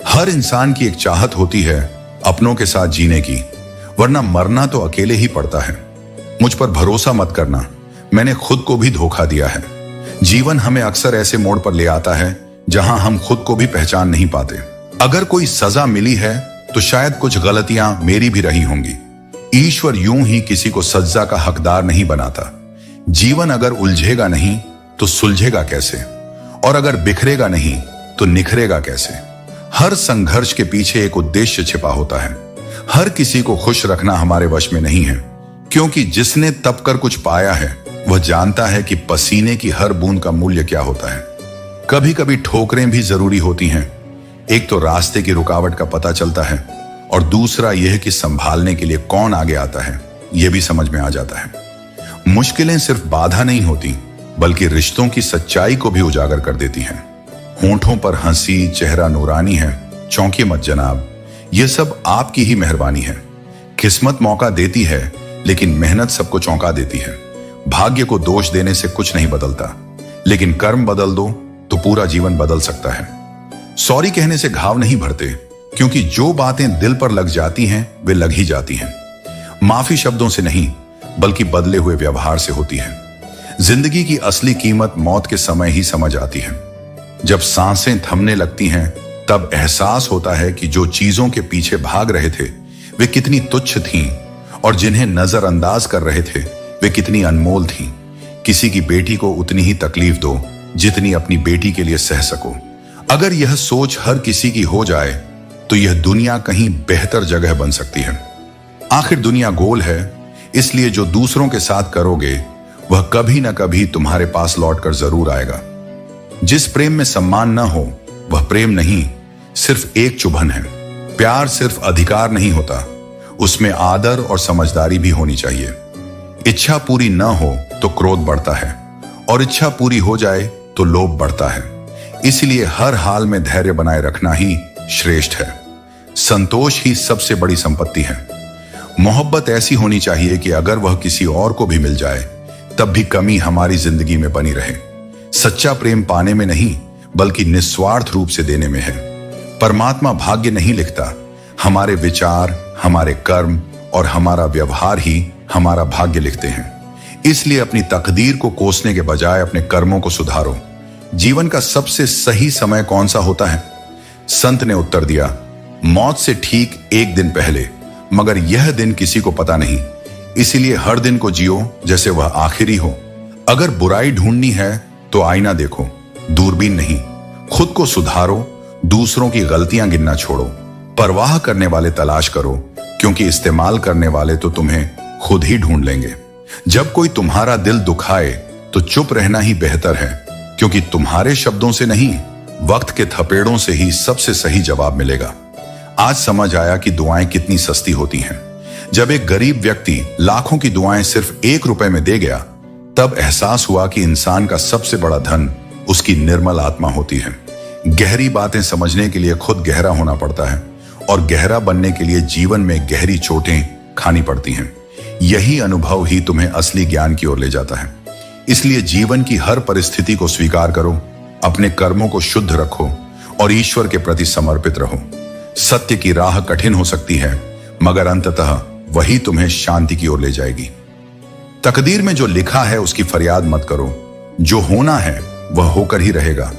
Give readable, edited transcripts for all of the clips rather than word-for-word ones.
हर इंसान की एक चाहत होती है अपनों के साथ जीने की, वरना मरना तो अकेले ही पड़ता है। मुझ पर भरोसा मत करना, मैंने खुद को भी धोखा दिया है। जीवन हमें अक्सर ऐसे मोड़ पर ले आता है जहां हम खुद को भी पहचान नहीं पाते। अगर कोई सजा मिली है तो शायद कुछ गलतियां मेरी भी रही होंगी। ईश्वर यूं ही किसी को सजा का हकदार नहीं बनाता। जीवन अगर उलझेगा नहीं तो सुलझेगा कैसे, और अगर बिखरेगा नहीं तो निखरेगा कैसे। हर संघर्ष के पीछे एक उद्देश्य छिपा होता है। हर किसी को खुश रखना हमारे वश में नहीं है, क्योंकि जिसने तप कर कुछ पाया है वह जानता है कि पसीने की हर बूंद का मूल्य क्या होता है। कभी कभी ठोकरें भी जरूरी होती हैं। एक तो रास्ते की रुकावट का पता चलता है, और दूसरा यह कि संभालने के लिए कौन आगे आता है यह भी समझ में आ जाता है। मुश्किलें सिर्फ बाधा नहीं होती, बल्कि रिश्तों की सच्चाई को भी उजागर कर देती हैं। होंठों पर हंसी, चेहरा नूरानी है, चौंकिए मत जनाब, यह सब आपकी ही मेहरबानी है। किस्मत मौका देती है, लेकिन मेहनत सबको चौंका देती है। भाग्य को दोष देने से कुछ नहीं बदलता, लेकिन कर्म बदल दो तो पूरा जीवन बदल सकता है। सॉरी कहने से घाव नहीं भरते, क्योंकि जो बातें दिल पर लग जाती हैं वे लग ही जाती हैं। माफी शब्दों से नहीं, बल्कि बदले हुए व्यवहार से होती है। जिंदगी की असली कीमत मौत के समय ही समझ आती है। जब सांसें थमने लगती हैं तब एहसास होता है कि जो चीजों के पीछे भाग रहे थे वे कितनी तुच्छ थीं, और जिन्हें नजरअंदाज कर रहे थे वे कितनी अनमोल थीं। किसी की बेटी को उतनी ही तकलीफ दो जितनी अपनी बेटी के लिए सह सको। अगर यह सोच हर किसी की हो जाए तो यह दुनिया कहीं बेहतर जगह बन सकती है। आखिर दुनिया गोल है, इसलिए जो दूसरों के साथ करोगे वह कभी ना कभी तुम्हारे पास लौटकर जरूर आएगा। जिस प्रेम में सम्मान न हो वह प्रेम नहीं, सिर्फ एक चुभन है। प्यार सिर्फ अधिकार नहीं होता, उसमें आदर और समझदारी भी होनी चाहिए। इच्छा पूरी न हो तो क्रोध बढ़ता है, और इच्छा पूरी हो जाए तो लोभ बढ़ता है। इसलिए हर हाल में धैर्य बनाए रखना ही श्रेष्ठ है। संतोष ही सबसे बड़ी संपत्ति है। मोहब्बत ऐसी होनी चाहिए कि अगर वह किसी और को भी मिल जाए तब भी कमी हमारी जिंदगी में बनी रहे। सच्चा प्रेम पाने में नहीं, बल्कि निस्वार्थ रूप से देने में है। परमात्मा भाग्य नहीं लिखता, हमारे विचार, हमारे कर्म और हमारा व्यवहार ही हमारा भाग्य लिखते हैं। इसलिए अपनी तकदीर को कोसने के बजाय अपने कर्मों को सुधारो। जीवन का सबसे सही समय कौन सा होता है? संत ने उत्तर दिया, मौत से ठीक एक दिन पहले, मगर यह दिन किसी को पता नहीं। इसीलिए हर दिन को जियो जैसे वह आखिरी हो। अगर बुराई ढूंढनी है तो आईना देखो, दूरबीन नहीं। खुद को सुधारो, दूसरों की गलतियां गिनना छोड़ो। परवाह करने वाले तलाश करो, क्योंकि इस्तेमाल करने वाले तो तुम्हें खुद ही ढूंढ लेंगे। जब कोई तुम्हारा दिल दुखाए तो चुप रहना ही बेहतर है, क्योंकि तुम्हारे शब्दों से नहीं, वक्त के थपेड़ों से ही सबसे सही जवाब मिलेगा। आज समझ आया कि दुआएं कितनी सस्ती होती हैं। जब एक गरीब व्यक्ति लाखों की दुआएं सिर्फ 1 रुपए में दे गया, तब एहसास हुआ कि इंसान का सबसे बड़ा धन उसकी निर्मल आत्मा होती है। गहरी बातें समझने के लिए खुद गहरा होना पड़ता है, और गहरा बनने के लिए जीवन में गहरी चोटें खानी पड़ती हैं। यही अनुभव ही तुम्हें असली ज्ञान की ओर ले जाता है। इसलिए जीवन की हर परिस्थिति को स्वीकार करो, अपने कर्मों को शुद्ध रखो और ईश्वर के प्रति समर्पित रहो। सत्य की राह कठिन हो सकती है, मगर अंततः वही तुम्हें शांति की ओर ले जाएगी। तकदीर में जो लिखा है उसकी फरियाद मत करो। जो होना है वह होकर ही रहेगा,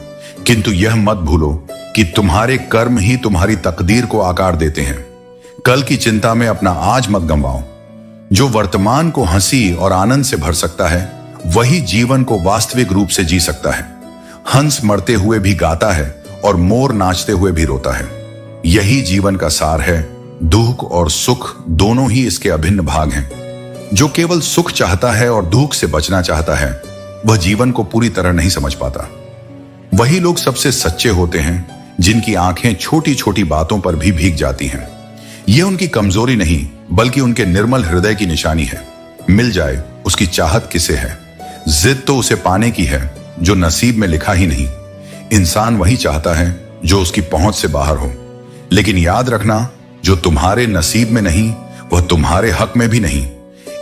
किंतु यह मत भूलो कि तुम्हारे कर्म ही तुम्हारी तकदीर को आकार देते हैं। कल की चिंता में अपना आज मत गंवाओ। जो वर्तमान को हंसी और आनंद से भर सकता है, वही जीवन को वास्तविक रूप से जी सकता है। हंस मरते हुए भी गाता है और मोर नाचते हुए भी रोता है। यही जीवन का सार है। दुख और सुख दोनों ही इसके अभिन्न भाग हैं। जो केवल सुख चाहता है और दुख से बचना चाहता है, वह जीवन को पूरी तरह नहीं समझ पाता। वही लोग सबसे सच्चे होते हैं जिनकी आंखें छोटी छोटी बातों पर भी भीग जाती हैं। यह उनकी कमजोरी नहीं, बल्कि उनके निर्मल हृदय की निशानी है। मिल जाए उसकी चाहत किसे है? जिद तो उसे पाने की है जो नसीब में लिखा ही नहीं। इंसान वही चाहता है जो उसकी पहुंच से बाहर हो। लेकिन याद रखना, जो तुम्हारे नसीब में नहीं वह तुम्हारे हक में भी नहीं।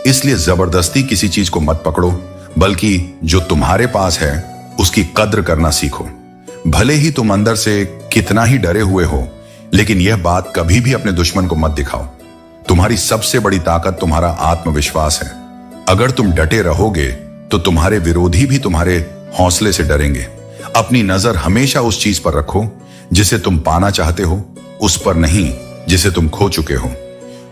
इसलिए जबरदस्ती किसी चीज को मत पकड़ो, बल्कि जो तुम्हारे पास है उसकी कद्र करना सीखो। भले ही तुम अंदर से कितना ही डरे हुए हो, लेकिन यह बात कभी भी अपने दुश्मन को मत दिखाओ। तुम्हारी सबसे बड़ी ताकत तुम्हारा आत्मविश्वास है। अगर तुम डटे रहोगे तो तुम्हारे विरोधी भी तुम्हारे हौसले से डरेंगे। अपनी नजर हमेशा उस चीज पर रखो जिसे तुम पाना चाहते हो, उस पर नहीं जिसे तुम खो चुके हो।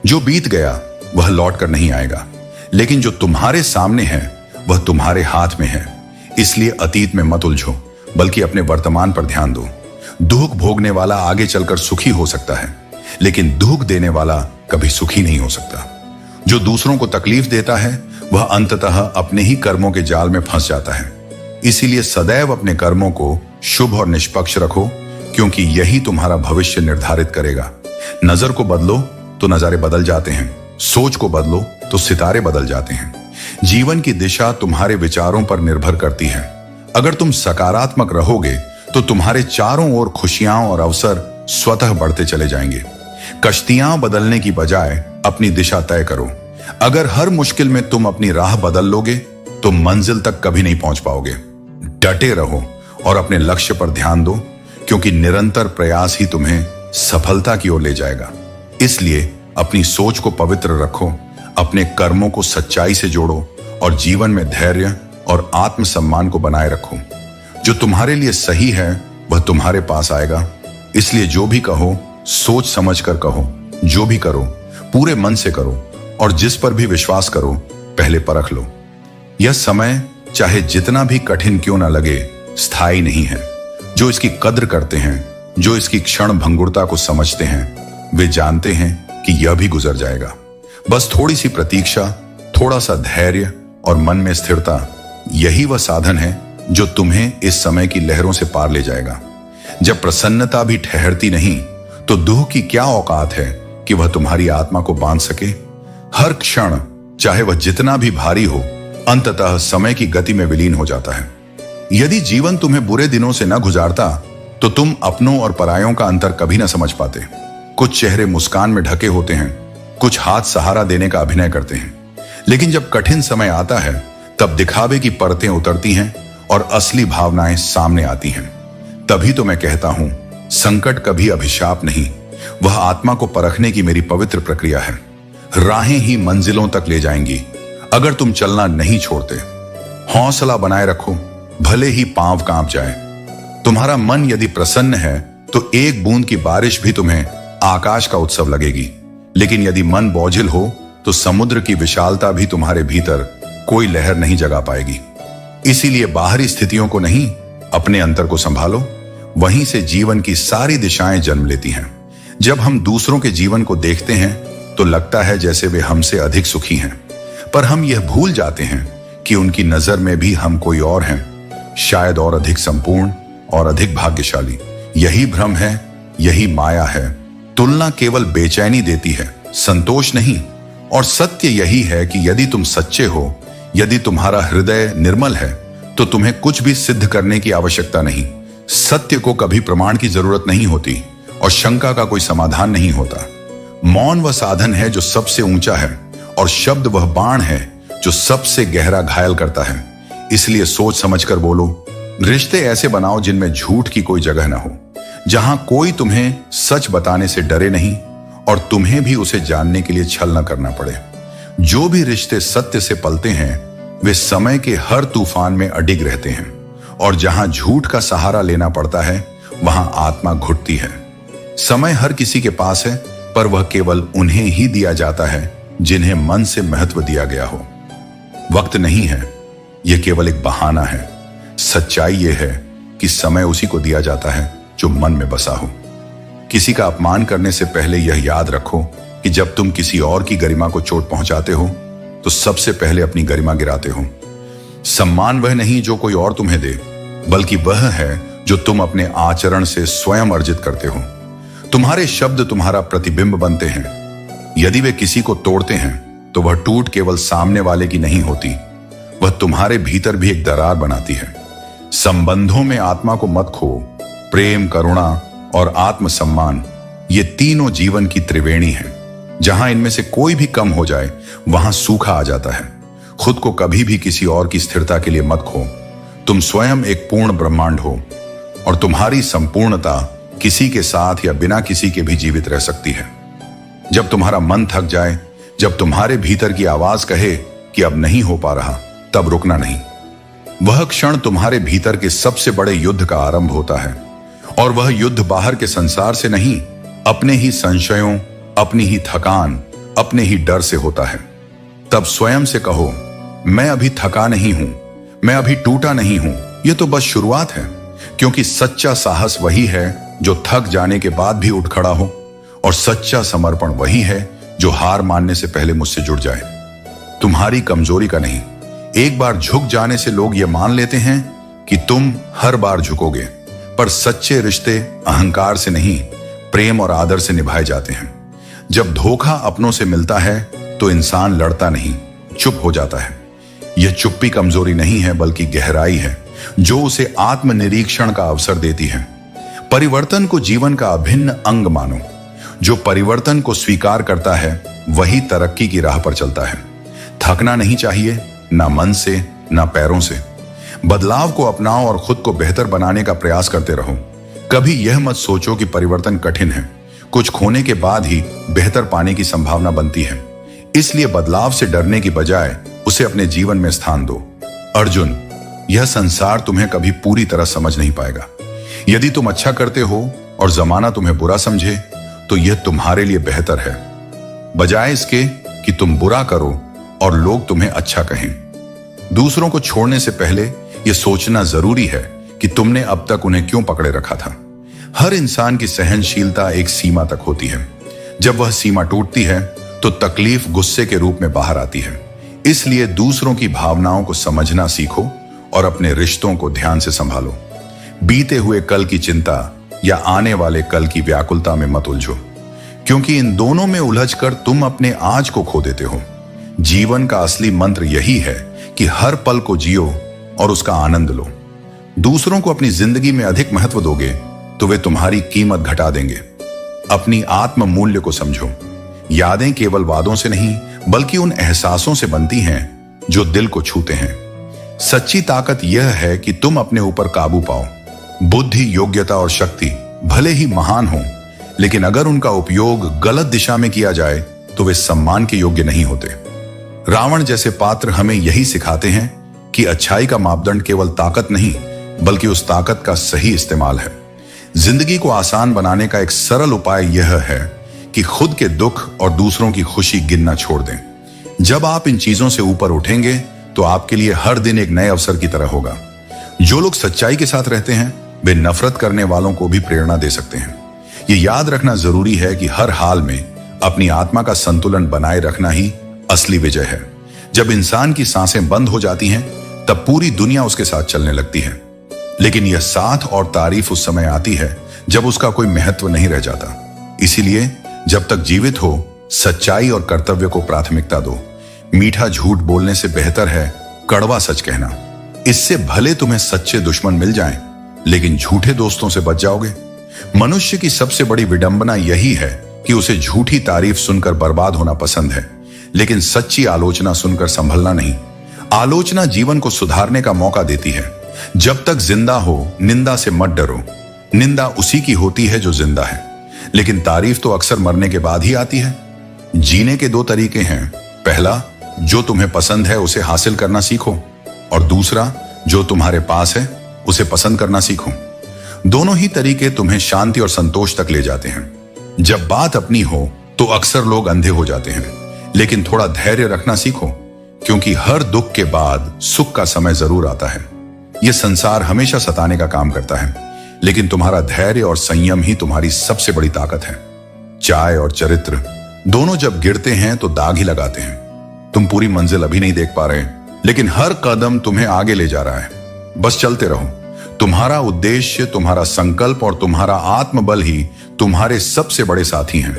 जो बीत गया वह लौट कर नहीं आएगा, लेकिन जो तुम्हारे सामने है वह तुम्हारे हाथ में है। इसलिए अतीत में मत उलझो, बल्कि अपने वर्तमान पर ध्यान दो। दुख भोगने वाला आगे चलकर सुखी हो सकता है, लेकिन दुख देने वाला कभी सुखी नहीं हो सकता। जो दूसरों को तकलीफ देता है वह अंततः अपने ही कर्मों के जाल में फंस जाता है। इसीलिए सदैव अपने कर्मों को शुभ और निष्पक्ष रखो, क्योंकि यही तुम्हारा भविष्य निर्धारित करेगा। नजर को बदलो तो नजारे बदल जाते हैं, सोच को बदलो तो सितारे बदल जाते हैं। जीवन की दिशा तुम्हारे विचारों पर निर्भर करती है। अगर तुम सकारात्मक रहोगे तो तुम्हारे चारों ओर खुशियां और अवसर स्वतः बढ़ते चले जाएंगे। कश्तियां बदलने की बजाय अपनी दिशा तय करो। अगर हर मुश्किल में तुम अपनी राह बदल लोगे तो मंजिल तक कभी नहीं पहुंच पाओगे। डटे रहो और अपने लक्ष्य पर ध्यान दो, क्योंकि निरंतर प्रयास ही तुम्हें सफलता की ओर ले जाएगा। इसलिए अपनी सोच को पवित्र रखो, अपने कर्मों को सच्चाई से जोड़ो और जीवन में धैर्य और आत्मसम्मान को बनाए रखो। जो तुम्हारे लिए सही है वह तुम्हारे पास आएगा। इसलिए जो भी कहो सोच समझ कर कहो, जो भी करो पूरे मन से करो, और जिस पर भी विश्वास करो पहले परख लो। यह समय चाहे जितना भी कठिन क्यों ना लगे, स्थायी नहीं है। जो इसकी कद्र करते हैं, जो इसकी क्षण भंगुरता को समझते हैं, वे जानते हैं कि यह भी गुजर जाएगा। बस थोड़ी सी प्रतीक्षा, थोड़ा सा धैर्य और मन में स्थिरता, यही वह साधन है जो तुम्हें इस समय की लहरों से पार ले जाएगा। जब प्रसन्नता भी ठहरती नहीं तो दुख की क्या औकात है कि वह तुम्हारी आत्मा को बांध सके। हर क्षण चाहे वह जितना भी भारी हो, अंततः समय की गति में विलीन हो जाता है। यदि जीवन तुम्हें बुरे दिनों से न गुजारता तो तुम अपनों और परायों का अंतर कभी न समझ पाते। कुछ चेहरे मुस्कान में ढके होते हैं, कुछ हाथ सहारा देने का अभिनय करते हैं, लेकिन जब कठिन समय आता है तब दिखावे की परतें उतरती हैं और असली भावनाएं सामने आती हैं। तभी तो मैं कहता हूं, संकट कभी अभिशाप नहीं, वह आत्मा को परखने की मेरी पवित्र प्रक्रिया है। राहें ही मंजिलों तक ले जाएंगी अगर तुम चलना नहीं छोड़ते। हौसला बनाए रखो, भले ही पांव कांप जाए। तुम्हारा मन यदि प्रसन्न है तो एक बूंद की बारिश भी तुम्हें आकाश का उत्सव लगेगी, लेकिन यदि मन बोझिल हो तो समुद्र की विशालता भी तुम्हारे भीतर कोई लहर नहीं जगा पाएगी। इसीलिए बाहरी स्थितियों को नहीं, अपने अंतर को संभालो, वहीं से जीवन की सारी दिशाएं जन्म लेती हैं। जब हम दूसरों के जीवन को देखते हैं तो लगता है जैसे वे हमसे अधिक सुखी हैं, पर हम यह भूल जाते हैं कि उनकी नजर में भी हम कोई और हैं, शायद और अधिक संपूर्ण और अधिक भाग्यशाली। यही भ्रम है, यही माया है। तुलना केवल बेचैनी देती है, संतोष नहीं। और सत्य यही है कि यदि तुम सच्चे हो, यदि तुम्हारा हृदय निर्मल है, तो तुम्हें कुछ भी सिद्ध करने की आवश्यकता नहीं। सत्य को कभी प्रमाण की जरूरत नहीं होती और शंका का कोई समाधान नहीं होता। मौन वह साधन है जो सबसे ऊंचा है, और शब्द वह बाण है जो सबसे गहरा घायल करता है। इसलिए सोच समझकर बोलो। रिश्ते ऐसे बनाओ जिनमें झूठ की कोई जगह ना हो, जहां कोई तुम्हें सच बताने से डरे नहीं और तुम्हें भी उसे जानने के लिए छल न करना पड़े। जो भी रिश्ते सत्य से पलते हैं वे समय के हर तूफान में अडिग रहते हैं, और जहां झूठ का सहारा लेना पड़ता है वहां आत्मा घुटती है। समय हर किसी के पास है, पर वह केवल उन्हें ही दिया जाता है जिन्हें मन से महत्व दिया गया हो। वक्त नहीं है, यह केवल एक बहाना है। सच्चाई यह है कि समय उसी को दिया जाता है जो मन में बसा हो। किसी का अपमान करने से पहले यह याद रखो कि जब तुम किसी और की गरिमा को चोट पहुंचाते हो तो सबसे पहले अपनी गरिमा गिराते हो। सम्मान वह नहीं जो कोई और तुम्हें दे, बल्कि वह है जो तुम अपने आचरण से स्वयं अर्जित करते हो। तुम्हारे शब्द तुम्हारा प्रतिबिंब बनते हैं। यदि वे किसी को तोड़ते हैं तो वह टूट केवल सामने वाले की नहीं होती, वह तुम्हारे भीतर भी एक दरार बनाती है। संबंधों में आत्मा को मत खो। प्रेम, करुणा और आत्मसम्मान, ये तीनों जीवन की त्रिवेणी हैं। जहां इनमें से कोई भी कम हो जाए वहां सूखा आ जाता है। खुद को कभी भी किसी और की स्थिरता के लिए मत खो। तुम स्वयं एक पूर्ण ब्रह्मांड हो और तुम्हारी संपूर्णता किसी के साथ या बिना किसी के भी जीवित रह सकती है। जब तुम्हारा मन थक जाए, जब तुम्हारे भीतर की आवाज कहे कि अब नहीं हो पा रहा, तब रुकना नहीं। वह क्षण तुम्हारे भीतर के सबसे बड़े युद्ध का आरंभ होता है, और वह युद्ध बाहर के संसार से नहीं, अपने ही संशयों, अपनी ही थकान, अपने ही डर से होता है। तब स्वयं से कहो, मैं अभी थका नहीं हूं, मैं अभी टूटा नहीं हूं, यह तो बस शुरुआत है। क्योंकि सच्चा साहस वही है जो थक जाने के बाद भी उठ खड़ा हो, और सच्चा समर्पण वही है जो हार मानने से पहले मुझसे जुड़ जाए। तुम्हारी कमजोरी का नहीं, एक बार झुक जाने से लोग ये मान लेते हैं कि तुम हर बार झुकोगे, पर सच्चे रिश्ते अहंकार से नहीं, प्रेम और आदर से निभाए जाते हैं। जब धोखा अपनों से मिलता है तो इंसान लड़ता नहीं, चुप हो जाता है। यह चुप्पी कमजोरी नहीं है, बल्कि गहराई है जो उसे आत्मनिरीक्षण का अवसर देती है। परिवर्तन को जीवन का अभिन्न अंग मानो। जो परिवर्तन को स्वीकार करता है वही तरक्की की राह पर चलता है। थकना नहीं चाहिए, ना मन से ना पैरों से। बदलाव को अपनाओ और खुद को बेहतर बनाने का प्रयास करते रहो। कभी यह मत सोचो कि परिवर्तन कठिन है, कुछ खोने के बाद ही बेहतर पाने की संभावना बनती है। इसलिए बदलाव से डरने की बजाय उसे अपने जीवन में स्थान दो। अर्जुन, यह संसार तुम्हें कभी पूरी तरह समझ नहीं पाएगा। यदि तुम अच्छा करते हो और जमाना तुम्हें बुरा समझे, तो यह तुम्हारे लिए बेहतर है, बजाय इसके कि तुम बुरा करो और लोग तुम्हें अच्छा कहें। दूसरों को छोड़ने से पहले यह सोचना जरूरी है कि तुमने अब तक उन्हें क्यों पकड़े रखा था। हर इंसान की सहनशीलता एक सीमा तक होती है। जब वह सीमा टूटती है तो तकलीफ गुस्से के रूप में बाहर आती है। इसलिए दूसरों की भावनाओं को समझना सीखो और अपने रिश्तों को ध्यान से संभालो। बीते हुए कल की चिंता या आने वाले कल की व्याकुलता में मत उलझो, क्योंकि इन दोनों में उलझकर तुम अपने आज को खो देते हो। जीवन का असली मंत्र यही है कि हर पल को जियो और उसका आनंद लो। दूसरों को अपनी जिंदगी में अधिक महत्व दोगे तो वे तुम्हारी कीमत घटा देंगे। अपनी आत्म मूल्य को समझो। यादें केवल वादों से नहीं, बल्कि उन एहसासों से बनती हैं जो दिल को छूते हैं। सच्ची ताकत यह है कि तुम अपने ऊपर काबू पाओ। बुद्धि, योग्यता और शक्ति भले ही महान हो, लेकिन अगर उनका उपयोग गलत दिशा में किया जाए तो वे सम्मान के योग्य नहीं होते। रावण जैसे पात्र हमें यही सिखाते हैं कि अच्छाई का मापदंड केवल ताकत नहीं, बल्कि उस ताकत का सही इस्तेमाल है। जिंदगी को आसान बनाने का एक सरल उपाय यह है कि खुद के दुख और दूसरों की खुशी गिनना छोड़ दें। जब आप इन चीजों से ऊपर उठेंगे तो आपके लिए हर दिन एक नए अवसर की तरह होगा। जो लोग सच्चाई के साथ रहते हैं वे नफरत करने वालों को भी प्रेरणा दे सकते हैं। ये याद रखना जरूरी है कि हर हाल में अपनी आत्मा का संतुलन बनाए रखना ही असली विजय है। जब इंसान की सांसें बंद हो जाती हैं, तब पूरी दुनिया उसके साथ चलने लगती है। लेकिन यह साथ और तारीफ उस समय आती है जब उसका कोई महत्व नहीं रह जाता। इसीलिए जब तक जीवित हो, सच्चाई और कर्तव्य को प्राथमिकता दो। मीठा झूठ बोलने से बेहतर है कड़वा सच कहना। इससे भले तुम्हें सच्चे दुश्मन मिल जाएं, लेकिन झूठे दोस्तों से बच जाओगे। मनुष्य की सबसे बड़ी विडंबना यही है कि उसे झूठी तारीफ सुनकर बर्बाद होना पसंद है, लेकिन सच्ची आलोचना सुनकर संभलना नहीं। आलोचना जीवन को सुधारने का मौका देती है। जब तक जिंदा हो, निंदा से मत डरो। निंदा उसी की होती है जो जिंदा है, लेकिन तारीफ तो अक्सर मरने के बाद ही आती है। जीने के दो तरीके हैं। पहला, जो तुम्हें पसंद है उसे हासिल करना सीखो, और दूसरा, जो तुम्हारे पास है उसे पसंद करना सीखो। दोनों ही तरीके तुम्हें शांति और संतोष तक ले जाते हैं। जब बात अपनी हो तो अक्सर लोग अंधे हो जाते हैं, लेकिन थोड़ा धैर्य रखना सीखो, क्योंकि हर दुख के बाद सुख का समय जरूर आता है। यह संसार हमेशा सताने का काम करता है, लेकिन तुम्हारा धैर्य और संयम ही तुम्हारी सबसे बड़ी ताकत है। चाय और चरित्र दोनों जब गिरते हैं तो दाग ही लगाते हैं। तुम पूरी मंजिल अभी नहीं देख पा रहे, लेकिन हर कदम तुम्हें आगे ले जा रहा है। बस चलते रहो। तुम्हारा उद्देश्य, तुम्हारा संकल्प और तुम्हारा आत्मबल ही तुम्हारे सबसे बड़े साथी हैं।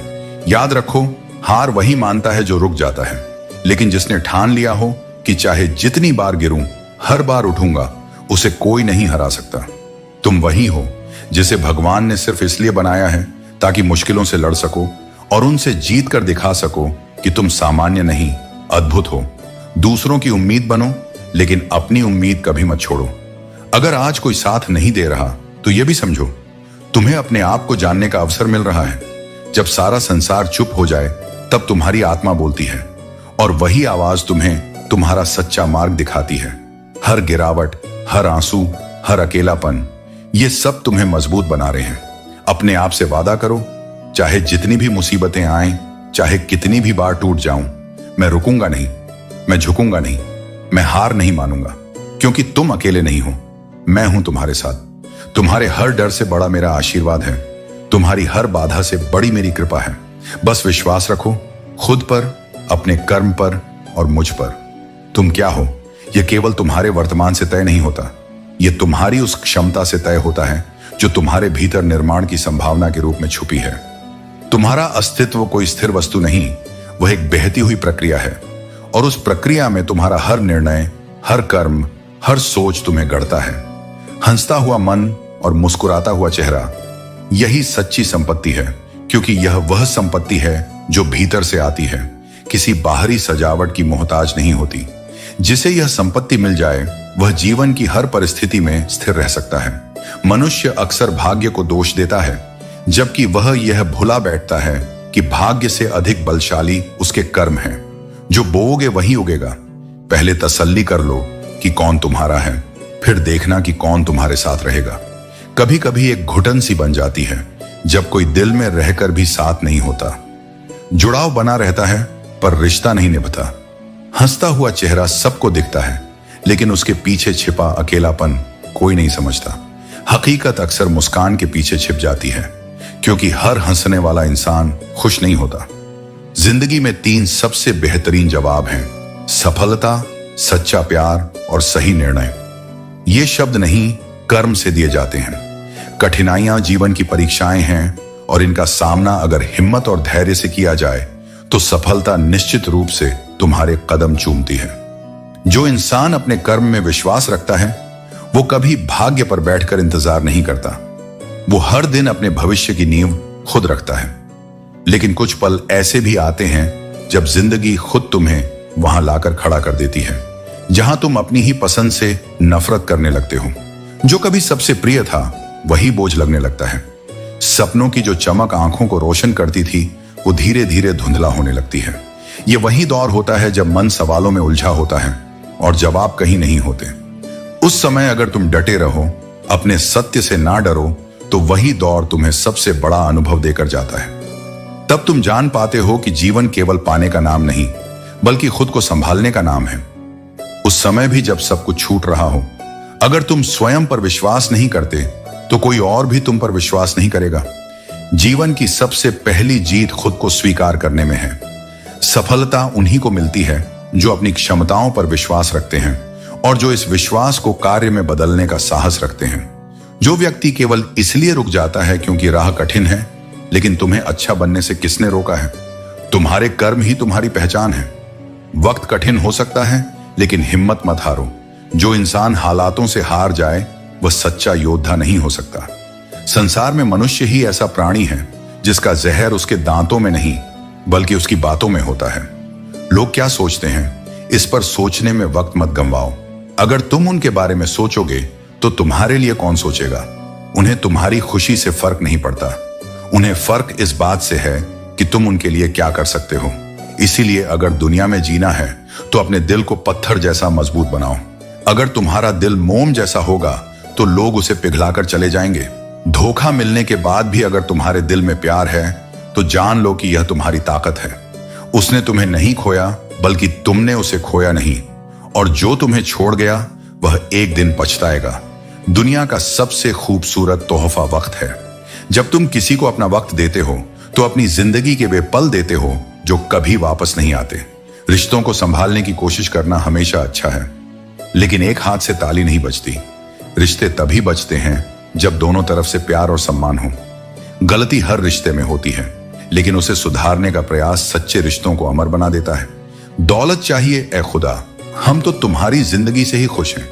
याद रखो, हार वही मानता है जो रुक जाता है, लेकिन जिसने ठान लिया हो कि चाहे जितनी बार गिरूं, हर बार उठूंगा, उसे कोई नहीं हरा सकता। तुम वही हो जिसे भगवान ने सिर्फ इसलिए बनाया है ताकि मुश्किलों से लड़ सको और उनसे जीत कर दिखा सको कि तुम सामान्य नहीं, अद्भुत हो। दूसरों की उम्मीद बनो, लेकिन अपनी उम्मीद कभी मत छोड़ो। अगर आज कोई साथ नहीं दे रहा तो यह भी समझो, तुम्हें अपने आप को जानने का अवसर मिल रहा है। जब सारा संसार चुप हो जाए तब तुम्हारी आत्मा बोलती है और वही आवाज तुम्हें तुम्हारा सच्चा मार्ग दिखाती है। हर गिरावट, हर आंसू, हर अकेलापन, ये सब तुम्हें मजबूत बना रहे हैं। अपने आप से वादा करो, चाहे जितनी भी मुसीबतें आएं, चाहे कितनी भी बार टूट जाऊं, मैं रुकूंगा नहीं, मैं झुकूंगा नहीं, मैं हार नहीं मानूंगा, क्योंकि तुम अकेले नहीं हो, मैं हूं तुम्हारे साथ। तुम्हारे हर डर से बड़ा मेरा आशीर्वाद है, तुम्हारी हर बाधा से बड़ी मेरी कृपा है। बस विश्वास रखो खुद पर, अपने कर्म पर और मुझ पर। तुम क्या हो यह केवल तुम्हारे वर्तमान से तय नहीं होता, यह तुम्हारी उस क्षमता से तय होता है जो तुम्हारे भीतर निर्माण की संभावना के रूप में छुपी है। तुम्हारा अस्तित्व कोई स्थिर वस्तु नहीं, वह एक बहती हुई प्रक्रिया है, और उस प्रक्रिया में तुम्हारा हर निर्णय, हर कर्म, हर सोच तुम्हें गढ़ता है। हंसता हुआ मन और मुस्कुराता हुआ चेहरा, यही सच्ची संपत्ति है, क्योंकि यह वह संपत्ति है जो भीतर से आती है, किसी बाहरी सजावट की मोहताज नहीं होती। जिसे यह संपत्ति मिल जाए वह जीवन की हर परिस्थिति में स्थिर रह सकता है। मनुष्य अक्सर भाग्य को दोष देता है, जबकि वह यह भुला बैठता है कि भाग्य से अधिक बलशाली उसके कर्म हैं। जो बोओगे वही उगेगा। पहले तसल्ली कर लो कि कौन तुम्हारा है, फिर देखना कि कौन तुम्हारे साथ रहेगा। कभी कभी एक घुटन सी बन जाती है जब कोई दिल में रहकर भी साथ नहीं होता। जुड़ाव बना रहता है पर रिश्ता नहीं निभता। हंसता हुआ चेहरा सबको दिखता है, लेकिन उसके पीछे छिपा अकेलापन कोई नहीं समझता। हकीकत अक्सर मुस्कान के पीछे छिप जाती है, क्योंकि हर हंसने वाला इंसान खुश नहीं होता। जिंदगी में 3 सबसे बेहतरीन जवाब हैं: सफलता, सच्चा प्यार और सही निर्णय। ये शब्द नहीं, कर्म से दिए जाते हैं। कठिनाइयां जीवन की परीक्षाएं हैं, और इनका सामना अगर हिम्मत और धैर्य से किया जाए तो सफलता निश्चित रूप से तुम्हारे कदम चूमती है। जो इंसान अपने कर्म में विश्वास रखता है वो कभी भाग्य पर बैठकर इंतजार नहीं करता। वो हर दिन अपने भविष्य की नींव खुद रखता है। लेकिन कुछ पल ऐसे भी आते हैं जब जिंदगी खुद तुम्हें वहां लाकर खड़ा कर देती है, जहां तुम अपनी ही पसंद से नफरत करने लगते हो। जो कभी सबसे प्रिय था वही बोझ लगने लगता है। सपनों की जो चमक आंखों को रोशन करती थी वो धीरे धीरे धुंधला होने लगती है। ये वही दौर होता है जब मन सवालों में उलझा होता है और जवाब कहीं नहीं होते। उस समय अगर तुम डटे रहो, अपने सत्य से ना डरो, तो वही दौर तुम्हें सबसे बड़ा अनुभव देकर जाता है। तब तुम जान पाते हो कि जीवन केवल पाने का नाम नहीं, बल्कि खुद को संभालने का नाम है। उस समय भी जब सब कुछ छूट रहा हो, अगर तुम स्वयं पर विश्वास नहीं करते तो कोई और भी तुम पर विश्वास नहीं करेगा। जीवन की सबसे पहली जीत खुद को स्वीकार करने में है। सफलता उन्हीं को मिलती है जो अपनी क्षमताओं पर विश्वास रखते हैं और जो इस विश्वास को कार्य में बदलने का साहस रखते हैं। जो व्यक्ति केवल इसलिए रुक जाता है क्योंकि राह कठिन है, लेकिन तुम्हें अच्छा बनने से किसने रोका है? तुम्हारे कर्म ही तुम्हारी पहचान है। वक्त कठिन हो सकता है, लेकिन हिम्मत मत हारो। जो इंसान हालातों से हार जाए वह सच्चा योद्धा नहीं हो सकता। संसार में मनुष्य ही ऐसा प्राणी है जिसका जहर उसके दांतों में नहीं बल्कि उसकी बातों में होता है। लोग क्या सोचते हैं, इस पर सोचने में वक्त मत गंवाओ। अगर तुम उनके बारे में सोचोगे तो तुम्हारे लिए कौन सोचेगा? उन्हें तुम्हारी खुशी से फर्क नहीं पड़ता। उन्हें फर्क इस बात से है कि तुम उनके लिए क्या कर सकते हो। इसीलिए अगर दुनिया में जीना है तो अपने दिल को पत्थर जैसा मजबूत बनाओ। अगर तुम्हारा दिल मोम जैसा होगा तो लोग उसे पिघलाकर चले जाएंगे। धोखा मिलने के बाद भी अगर तुम्हारे दिल में प्यार है तो जान लो कि यह तुम्हारी ताकत है। उसने तुम्हें नहीं खोया, बल्कि तुमने उसे खोया नहीं। और जो तुम्हें छोड़ गया वह एक दिन पछताएगा। दुनिया का सबसे खूबसूरत तोहफा वक्त है। जब तुम किसी को अपना वक्त देते हो तो अपनी जिंदगी के वे पल देते हो जो कभी वापस नहीं आते। रिश्तों को संभालने की कोशिश करना हमेशा अच्छा है, लेकिन एक हाथ से ताली नहीं बजती। रिश्ते तभी बचते हैं जब दोनों तरफ से प्यार और सम्मान हो। गलती हर रिश्ते में होती है, लेकिन उसे सुधारने का प्रयास सच्चे रिश्तों को अमर बना देता है। दौलत चाहिए ए खुदा, हम तो तुम्हारी जिंदगी से ही खुश हैं।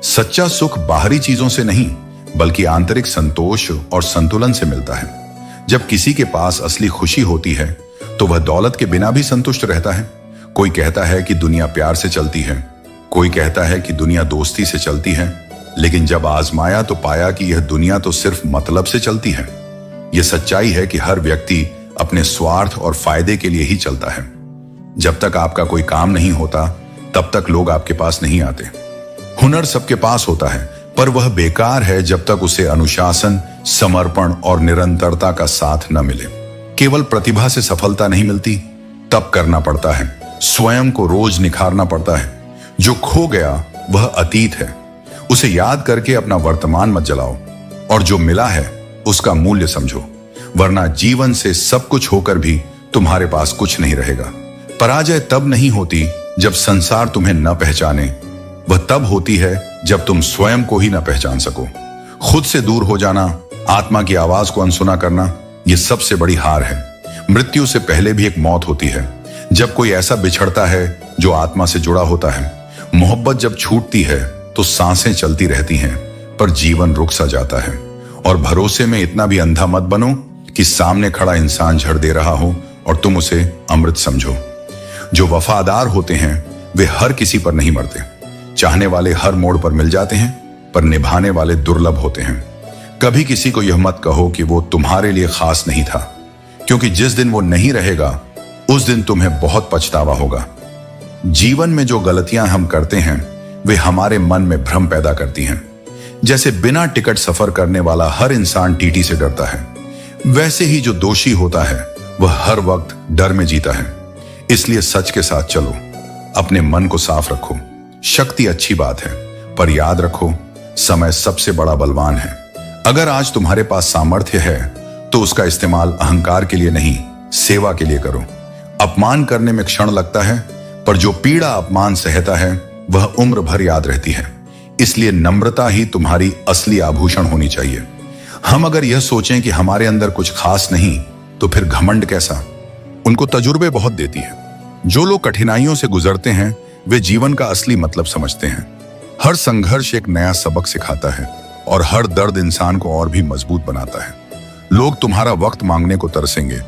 सच्चा सुख बाहरी चीजों से नहीं बल्कि आंतरिक संतोष और संतुलन से मिलता है। जब किसी के पास असली खुशी होती है तो वह दौलत के बिना भी संतुष्ट रहता है। कोई कहता है कि दुनिया प्यार से चलती है, कोई कहता है कि दुनिया दोस्ती से चलती है, लेकिन जब आजमाया तो पाया कि यह दुनिया तो सिर्फ मतलब से चलती है। यह सच्चाई है कि हर व्यक्ति अपने स्वार्थ और फायदे के लिए ही चलता है। जब तक आपका कोई काम नहीं होता तब तक लोग आपके पास नहीं आते। हुनर सबके पास होता है, पर वह बेकार है जब तक उसे अनुशासन, समर्पण और निरंतरता का साथ न मिले। केवल प्रतिभा से सफलता नहीं मिलती, तप करना पड़ता है, स्वयं को रोज निखारना पड़ता है। जो खो गया वह अतीत है, उसे याद करके अपना वर्तमान मत जलाओ, और जो मिला है उसका मूल्य समझो, वरना जीवन से सब कुछ होकर भी तुम्हारे पास कुछ नहीं रहेगा। पराजय तब नहीं होती जब संसार तुम्हें न पहचाने, वह तब होती है जब तुम स्वयं को ही न पहचान सको। खुद से दूर हो जाना, आत्मा की आवाज को अनसुना करना, यह सबसे बड़ी हार है। मृत्यु से पहले भी एक मौत होती है, जब कोई ऐसा बिछड़ता है जो आत्मा से जुड़ा होता है। मोहब्बत जब छूटती है तो सांसें चलती रहती हैं, पर जीवन रुक सा जाता है। और भरोसे में इतना भी अंधा मत बनो कि सामने खड़ा इंसान झड़ दे रहा हो और तुम उसे अमृत समझो। जो वफादार होते हैं वे हर किसी पर नहीं मरते। चाहने वाले हर मोड़ पर मिल जाते हैं, पर निभाने वाले दुर्लभ होते हैं। कभी किसी को यह मत कहो कि वो तुम्हारे लिए खास नहीं था, क्योंकि जिस दिन वो नहीं रहेगा उस दिन तुम्हें बहुत पछतावा होगा। जीवन में जो गलतियां हम करते हैं वे हमारे मन में भ्रम पैदा करती हैं। जैसे बिना टिकट सफर करने वाला हर इंसान टीटी से डरता है, वैसे ही जो दोषी होता है वह हर वक्त डर में जीता है। इसलिए सच के साथ चलो, अपने मन को साफ रखो। शक्ति अच्छी बात है, पर याद रखो समय सबसे बड़ा बलवान है। अगर आज तुम्हारे पास सामर्थ्य है तो उसका इस्तेमाल अहंकार के लिए नहीं, सेवा के लिए करो। अपमान करने में क्षण लगता है, पर जो पीड़ा अपमान सहता है वह उम्र भर याद रहती है। इसलिए नम्रता ही तुम्हारी असली आभूषण होनी चाहिए। हम अगर यह सोचें कि हमारे अंदर कुछ खास नहीं, तो फिर घमंड कैसा? उनको तजुर्बे बहुत देती है। जो लोग कठिनाइयों से गुजरते हैं वे जीवन का असली मतलब समझते हैं। हर संघर्ष एक नया सबक सिखाता है, और हर दर्द इंसान को और भी मजबूत बनाता है। लोग तुम्हारा वक्त मांगने को तरसेंगे,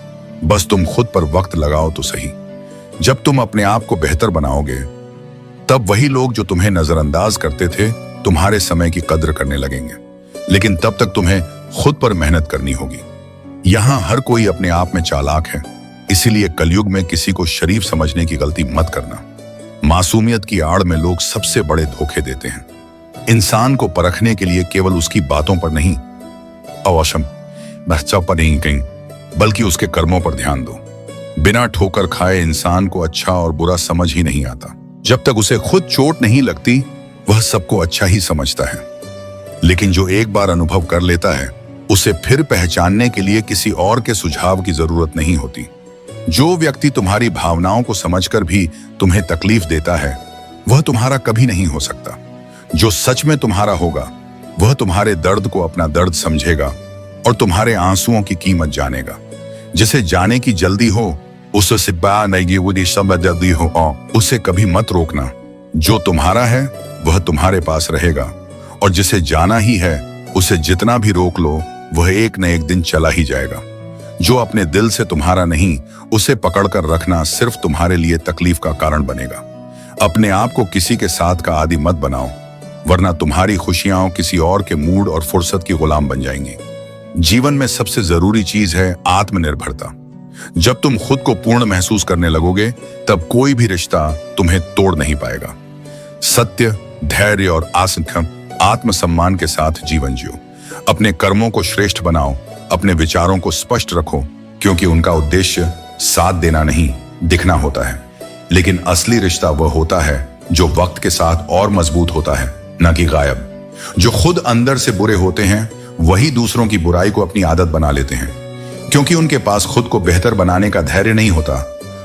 बस तुम खुद पर वक्त लगाओ तो सही। जब तुम अपने आप को बेहतर बनाओगे, तब वही लोग जो तुम्हें नजरअंदाज करते थे तुम्हारे समय की कद्र करने लगेंगे। लेकिन तब तक तुम्हें खुद पर मेहनत करनी होगी। यहां हर कोई अपने आप में चालाक है, इसीलिए कलयुग में किसी को शरीफ समझने की गलती मत करना। मासूमियत की आड़ में लोग सबसे बड़े धोखे देते हैं। इंसान को परखने के लिए केवल उसकी बातों पर नहीं, अवश्यम बच्चा पर नहीं कहीं, बल्कि उसके कर्मों पर ध्यान दो। बिना ठोकर खाए इंसान को अच्छा और बुरा समझ ही नहीं आता। जब तक उसे खुद चोट नहीं लगती वह सबको अच्छा ही समझता है। लेकिन जो एक बार अनुभव कर लेता है उसे फिर पहचानने के लिए किसी और के सुझाव की जरूरत नहीं होती। जो व्यक्ति तुम्हारी भावनाओं को समझकर भी तुम्हें तकलीफ देता है वह तुम्हारा कभी नहीं हो सकता। जो सच में तुम्हारा होगा वह तुम्हारे दर्द को अपना दर्द समझेगा और तुम्हारे आंसुओं की कीमत जानेगा। जिसे जाने की जल्दी हो उससे जल्दी हो, उसे कभी मत रोकना। जो तुम्हारा है वह तुम्हारे पास रहेगा, और जिसे जाना ही है उसे जितना भी रोक लो वह एक न एक दिन चला ही जाएगा। जो अपने दिल से तुम्हारा नहीं उसे पकड़कर रखना सिर्फ तुम्हारे लिए तकलीफ का कारण बनेगा। अपने आप को किसी के साथ का आदी मत बनाओ, वरना तुम्हारी खुशियां किसी और के मूड और फुर्सत की गुलाम बन जाएंगी। जीवन में सबसे जरूरी चीज है आत्मनिर्भरता। जब तुम खुद को पूर्ण महसूस करने लगोगे तब कोई भी रिश्ता तुम्हें तोड़ नहीं पाएगा। सत्य, धैर्य और आत्मसम्मान के साथ जीवन जियो। अपने कर्मों को श्रेष्ठ बनाओ, अपने विचारों को स्पष्ट रखो, क्योंकि उनका उद्देश्य साथ देना नहीं, दिखना होता है। लेकिन असली रिश्ता वह होता है जो वक्त के साथ और मजबूत होता है, न कि गायब। जो खुद अंदर से बुरे होते हैं वही दूसरों की बुराई को अपनी आदत बना लेते हैं। क्योंकि उनके पास खुद को बेहतर बनाने का धैर्य नहीं होता,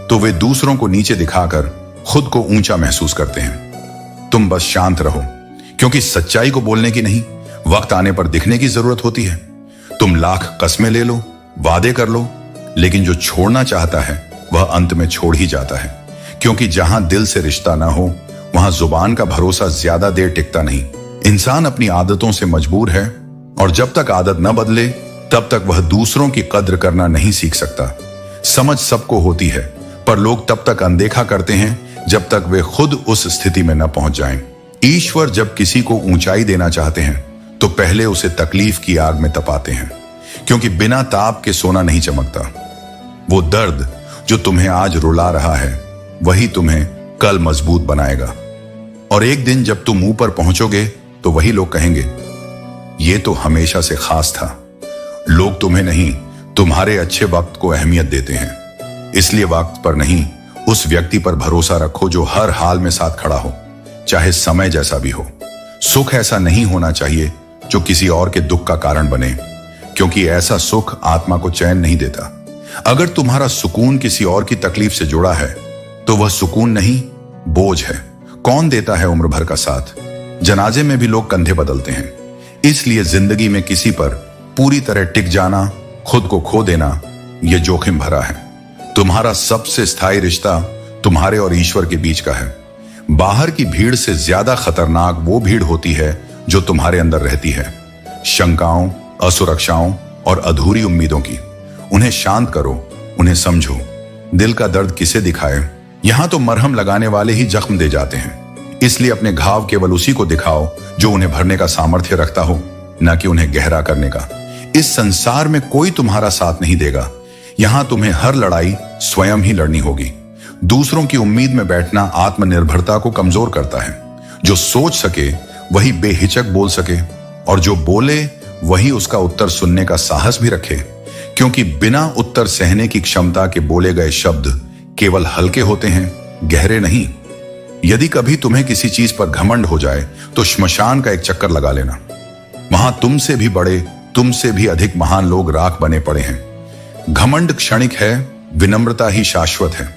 तो वे दूसरों को नीचे दिखाकर खुद को ऊंचा महसूस करते हैं। तुम बस शांत रहो, क्योंकि सच्चाई को बोलने की नहीं, वक्त आने पर दिखने की जरूरत होती है। तुम लाख कस्में ले लो, वादे कर लो, लेकिन जो छोड़ना चाहता है वह अंत में छोड़ ही जाता है। क्योंकि जहां दिल से रिश्ता ना हो वहां जुबान का भरोसा ज्यादा देर टिकता नहीं। इंसान अपनी आदतों से मजबूर है, और जब तक आदत न बदले तब तक वह दूसरों की कद्र करना नहीं सीख सकता। समझ सबको होती है, पर लोग तब तक अनदेखा करते हैं जब तक वे खुद उस स्थिति में न पहुंच जाएं। ईश्वर जब किसी को ऊंचाई देना चाहते हैं तो पहले उसे तकलीफ की आग में तपाते हैं, क्योंकि बिना ताप के सोना नहीं चमकता। वो दर्द जो तुम्हें आज रुला रहा है वही तुम्हें कल मजबूत बनाएगा। और एक दिन जब तुम ऊपर पहुंचोगे तो वही लोग कहेंगे, ये तो हमेशा से खास था। लोग तुम्हें नहीं, तुम्हारे अच्छे वक्त को अहमियत देते हैं। इसलिए वक्त पर नहीं, उस व्यक्ति पर भरोसा रखो जो हर हाल में साथ खड़ा हो, चाहे समय जैसा भी हो। सुख ऐसा नहीं होना चाहिए जो किसी और के दुख का कारण बने, क्योंकि ऐसा सुख आत्मा को चैन नहीं देता। अगर तुम्हारा सुकून किसी और की तकलीफ से जुड़ा है तो वह सुकून नहीं, बोझ है। कौन देता है उम्र भर का साथ? जनाजे में भी लोग कंधे बदलते हैं। इसलिए जिंदगी में किसी पर पूरी तरह टिक जाना, खुद को खो देना, यह जोखिम भरा है। तुम्हारा सबसे स्थायी रिश्ता तुम्हारे और ईश्वर के बीच का है। बाहर की भीड़ से ज्यादा खतरनाक वो भीड़ होती है जो तुम्हारे अंदर रहती है, शंकाओं, असुरक्षाओं और अधूरी उम्मीदों की। उन्हें शांत करो, उन्हें समझो। दिल का दर्द किसे दिखाए? यहां तो मरहम लगाने वाले ही जख्म दे जाते हैं। इसलिए अपने घाव केवल उसी को दिखाओ जो उन्हें भरने का सामर्थ्य रखता हो, न कि उन्हें गहरा करने का। इस संसार में कोई तुम्हारा साथ नहीं देगा। यहां तुम्हें हर लड़ाई स्वयं ही लड़नी होगी। दूसरों की उम्मीद में बैठना आत्मनिर्भरता को कमजोर करता है। जो सोच सके वही बेहिचक बोल सके, और जो बोले वही उसका उत्तर सुनने का साहस भी रखे, क्योंकि बिना उत्तर सहने की क्षमता के बोले गए शब्द केवल हल्के होते हैं, गहरे नहीं। यदि कभी तुम्हें किसी चीज पर घमंड हो जाए तो श्मशान का एक चक्कर लगा लेना। वहां तुमसे भी बड़े, तुमसे भी अधिक महान लोग राख बने पड़े हैं। घमंड क्षणिक है, विनम्रता ही शाश्वत है।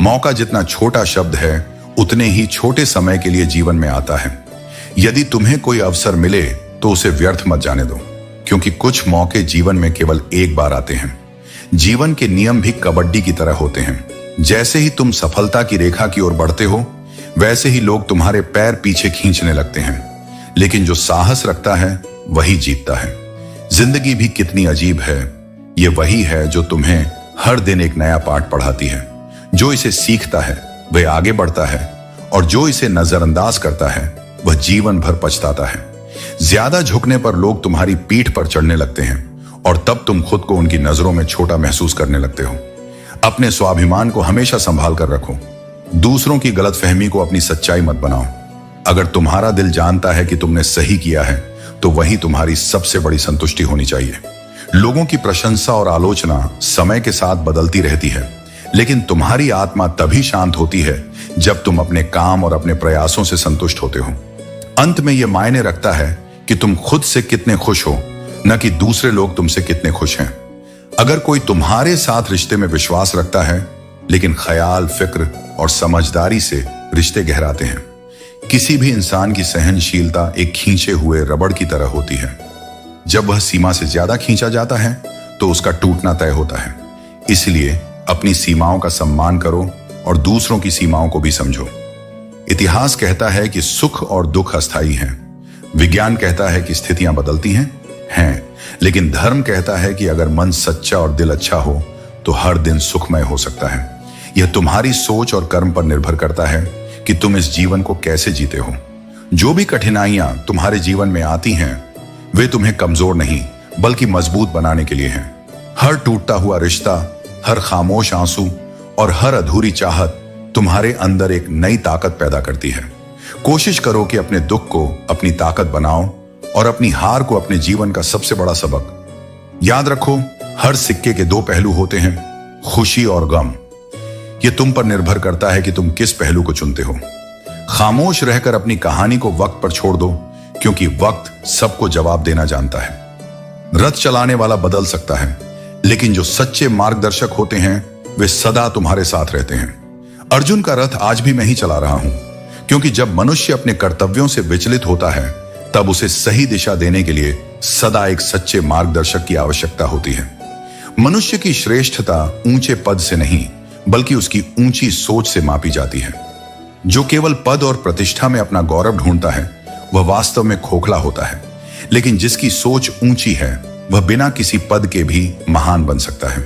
मौका जितना छोटा शब्द है उतने ही छोटे समय के लिए जीवन में आता है। यदि तुम्हें कोई अवसर मिले तो उसे व्यर्थ मत जाने दो, क्योंकि कुछ मौके जीवन में केवल एक बार आते हैं। जीवन के नियम भी कबड्डी की तरह होते हैं। जैसे ही तुम सफलता की रेखा की ओर बढ़ते हो वैसे ही लोग तुम्हारे पैर पीछे खींचने लगते हैं, लेकिन जो साहस रखता है वही जीतता है। जिंदगी भी कितनी अजीब है। ये वही है जो तुम्हें हर दिन एक नया पाठ पढ़ाती है। जो इसे सीखता है वह आगे बढ़ता है, और जो इसे नजरअंदाज करता है वह जीवन भर पछताता है। ज्यादा झुकने पर लोग तुम्हारी पीठ पर चढ़ने लगते हैं, और तब तुम खुद को उनकी नजरों में छोटा महसूस करने लगते हो। अपने स्वाभिमान को हमेशा संभाल कर रखो। दूसरों की गलतफहमी को अपनी सच्चाई मत बनाओ। अगर तुम्हारा दिल जानता है कि तुमने सही किया है तो वही तुम्हारी सबसे बड़ी संतुष्टि होनी चाहिए। लोगों की प्रशंसा और आलोचना समय के साथ बदलती रहती है, लेकिन तुम्हारी आत्मा तभी शांत होती है जब तुम अपने काम और अपने प्रयासों से संतुष्ट होते हो। अंत में यह मायने रखता है कि तुम खुद से कितने खुश हो, न कि दूसरे लोग तुमसे कितने खुश हैं। अगर कोई तुम्हारे साथ रिश्ते में विश्वास रखता है, लेकिन ख्याल, फिक्र और समझदारी से रिश्ते गहराते हैं। किसी भी इंसान की सहनशीलता एक खींचे हुए रबड़ की तरह होती है। जब वह सीमा से ज्यादा खींचा जाता है तो उसका टूटना तय होता है। इसलिए अपनी सीमाओं का सम्मान करो और दूसरों की सीमाओं को भी समझो। इतिहास कहता है कि सुख और दुख अस्थायी हैं। विज्ञान कहता है कि स्थितियां बदलती हैं, लेकिन धर्म कहता है कि अगर मन सच्चा और दिल अच्छा हो तो हर दिन सुखमय हो सकता है। यह तुम्हारी सोच और कर्म पर निर्भर करता है कि तुम इस जीवन को कैसे जीते हो। जो भी कठिनाइयां तुम्हारे जीवन में आती हैं वे तुम्हें कमजोर नहीं बल्कि मजबूत बनाने के लिए हैं। हर टूटता हुआ रिश्ता, हर खामोश आंसू और हर अधूरी चाहत तुम्हारे अंदर एक नई ताकत पैदा करती है। कोशिश करो कि अपने दुख को अपनी ताकत बनाओ और अपनी हार को अपने जीवन का सबसे बड़ा सबक। याद रखो, हर सिक्के के दो पहलू होते हैं, खुशी और गम। यह तुम पर निर्भर करता है कि तुम किस पहलू को चुनते हो। खामोश रहकर अपनी कहानी को वक्त पर छोड़ दो, क्योंकि वक्त सबको जवाब देना जानता है। रथ चलाने वाला बदल सकता है, लेकिन जो सच्चे मार्गदर्शक होते हैं वे सदा तुम्हारे साथ रहते हैं। अर्जुन का रथ आज भी मैं ही चला रहा हूं, क्योंकि जब मनुष्य अपने कर्तव्यों से विचलित होता है तब उसे सही दिशा देने के लिए सदा एक सच्चे मार्गदर्शक की आवश्यकता होती है। मनुष्य की श्रेष्ठता ऊंचे पद से नहीं बल्कि उसकी ऊंची सोच से मापी जाती है। जो केवल पद और प्रतिष्ठा में अपना गौरव ढूंढता है वह वास्तव में खोखला होता है, लेकिन जिसकी सोच ऊंची है वह बिना किसी पद के भी महान बन सकता है।